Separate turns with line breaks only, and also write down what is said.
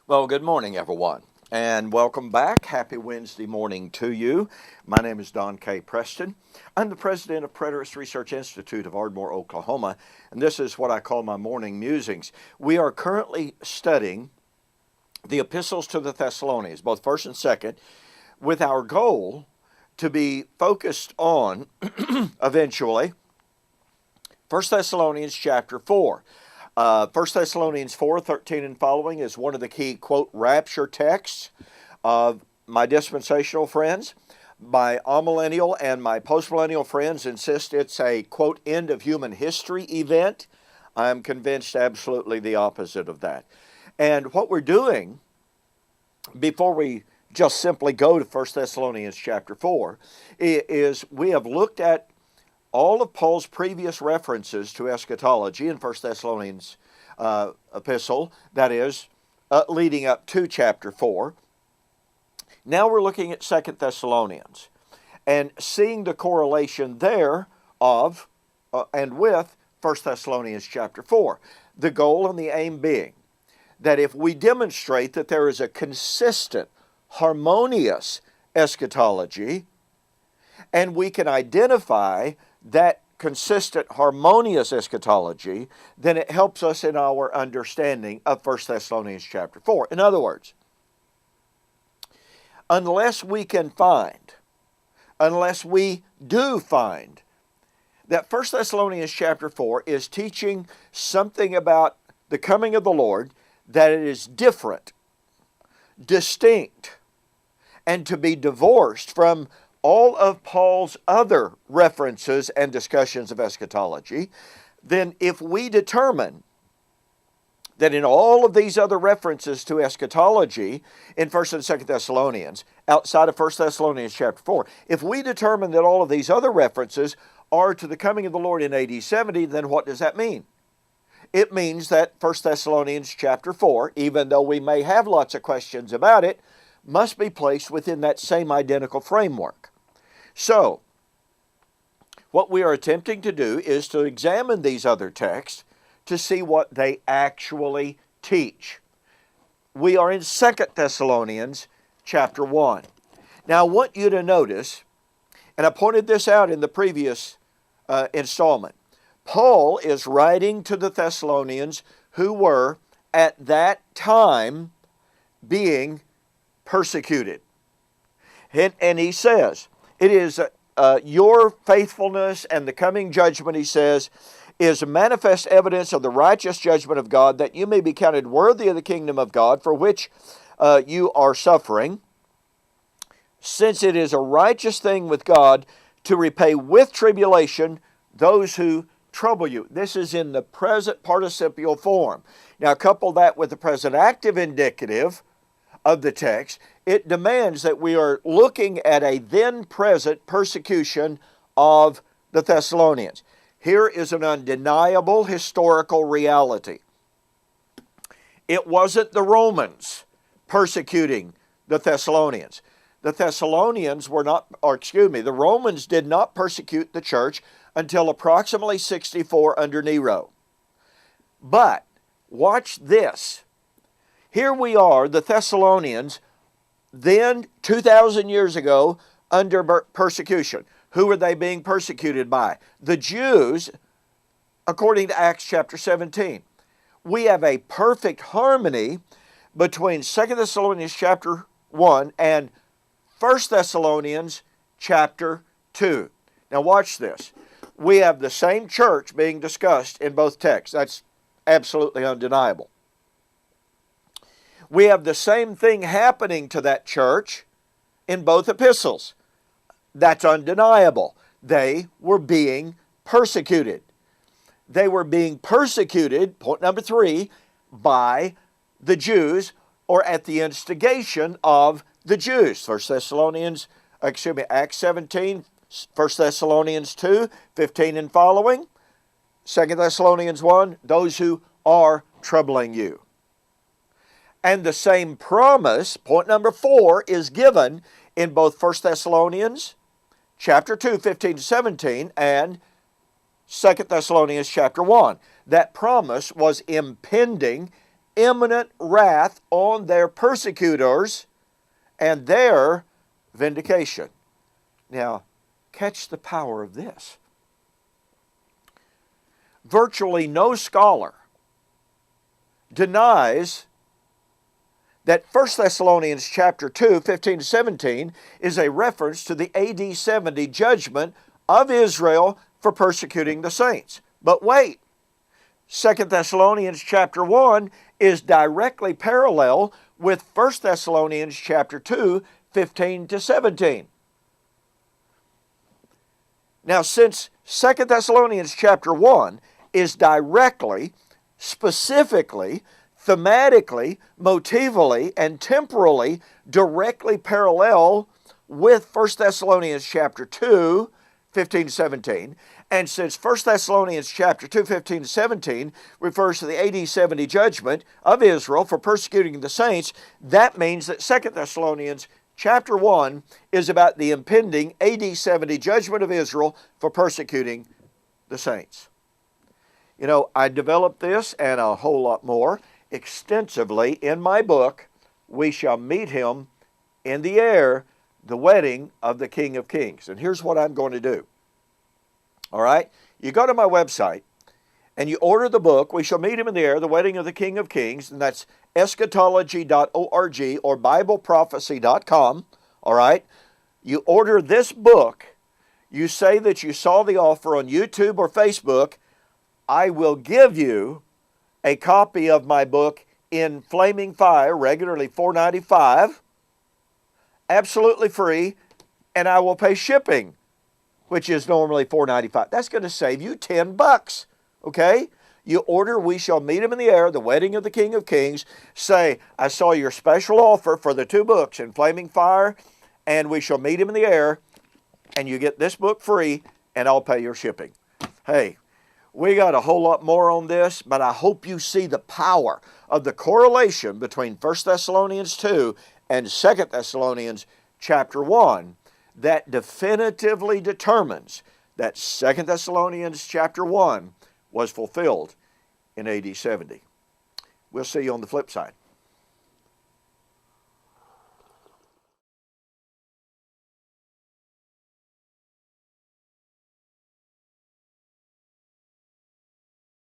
Well, good morning, everyone, and welcome back. Happy Wednesday morning to you. My name is Don K. Preston. I'm the president of Preterist Research Institute of Ardmore, Oklahoma, and this is what I call my morning musings. We are currently studying the epistles to the Thessalonians, both 1st and 2nd, with our goal to be focused on, eventually, 1 Thessalonians chapter 4. 1 Thessalonians 4:13 and following is one of the key, quote, rapture texts of my dispensational friends. My amillennial and my postmillennial friends insist it's a, quote, end of human history event. I'm convinced absolutely the opposite of that. And what we're doing, before we just simply go to 1 Thessalonians chapter 4, is we have looked at all of Paul's previous references to eschatology in 1 Thessalonians epistle, that is, leading up to chapter 4. Now we're looking at 2 Thessalonians and seeing the correlation there of and with 1 Thessalonians chapter 4. The goal and the aim being that if we demonstrate that there is a consistent, harmonious eschatology, and we can identify that consistent, harmonious eschatology, then it helps us in our understanding of 1 Thessalonians chapter 4. In other words, unless we do find that 1 Thessalonians chapter 4 is teaching something about the coming of the Lord, that it is different, distinct, and to be divorced from all of Paul's other references and discussions of eschatology, then if we determine that in all of these other references to eschatology in 1 and 2 Thessalonians, outside of 1 Thessalonians chapter 4, if we determine that all of these other references are to the coming of the Lord in AD 70, then what does that mean? It means that 1 Thessalonians chapter 4, even though we may have lots of questions about it, must be placed within that same identical framework. So, what we are attempting to do is to examine these other texts to see what they actually teach. We are in 2 Thessalonians chapter 1. Now, I want you to notice, and I pointed this out in the previous installment, Paul is writing to the Thessalonians who were at that time being persecuted. And he says, it is your faithfulness and the coming judgment, he says, is manifest evidence of the righteous judgment of God, that you may be counted worthy of the kingdom of God, for which you are suffering, since it is a righteous thing with God to repay with tribulation those who trouble you. This is in the present participial form. Now, couple that with the present active indicative of the text, it demands that we are looking at a then-present persecution of the Thessalonians. Here is an undeniable historical reality. It wasn't the Romans persecuting the Thessalonians. The Romans did not persecute the church until approximately 64 under Nero. But, watch this. Here we are, the Thessalonians, then 2,000 years ago, under persecution. Who were they being persecuted by? The Jews, according to Acts chapter 17. We have a perfect harmony between 2 Thessalonians chapter 1 and 1 Thessalonians chapter 2. Now watch this. We have the same church being discussed in both texts. That's absolutely undeniable. We have the same thing happening to that church in both epistles. That's undeniable. They were being persecuted. They were being persecuted, point number 3, by the Jews, or at the instigation of the Jews. Acts 17, 1 Thessalonians 2, 15 and following, 2 Thessalonians 1, those who are troubling you. And the same promise, point number 4, is given in both 1 Thessalonians chapter 2, 15 to 17, and 2 Thessalonians chapter 1. That promise was impending imminent wrath on their persecutors and their vindication. Now, catch the power of this. Virtually no scholar denies that 1 Thessalonians chapter 2, 15 to 17 is a reference to the AD 70 judgment of Israel for persecuting the saints. But wait, 2 Thessalonians chapter 1 is directly parallel with 1 Thessalonians chapter 2, 15 to 17. Now, since 2 Thessalonians chapter 1 is directly, specifically, thematically, motivally, and temporally directly parallel with 1 Thessalonians chapter 2, 15 to 17, and since 1 Thessalonians chapter 2, 15 to 17 refers to the AD 70 judgment of Israel for persecuting the saints, that means that 2 Thessalonians chapter 1 is about the impending AD 70 judgment of Israel for persecuting the saints. You know, I developed this and a whole lot more extensively in my book, We Shall Meet Him in the Air, the Wedding of the King of Kings. And here's what I'm going to do. All right? You go to my website and you order the book, We Shall Meet Him in the Air, the Wedding of the King of Kings, and that's eschatology.org or bibleprophecy.com. All right? You order this book, you say that you saw the offer on YouTube or Facebook, I will give you a copy of my book in flaming fire, regularly $4.95, absolutely free, and I will pay shipping, which is normally $4.95. That's going to save you $10, okay? You order We Shall Meet Him in the Air, the Wedding of the King of Kings. Say, I saw your special offer for the two books, in flaming fire and We Shall Meet Him in the Air, and you get this book free, and I'll pay your shipping. Hey, we got a whole lot more on this, but I hope you see the power of the correlation between 1 Thessalonians 2 and 2 Thessalonians chapter 1 that definitively determines that 2 Thessalonians chapter 1 was fulfilled in AD 70. We'll see you on the flip side.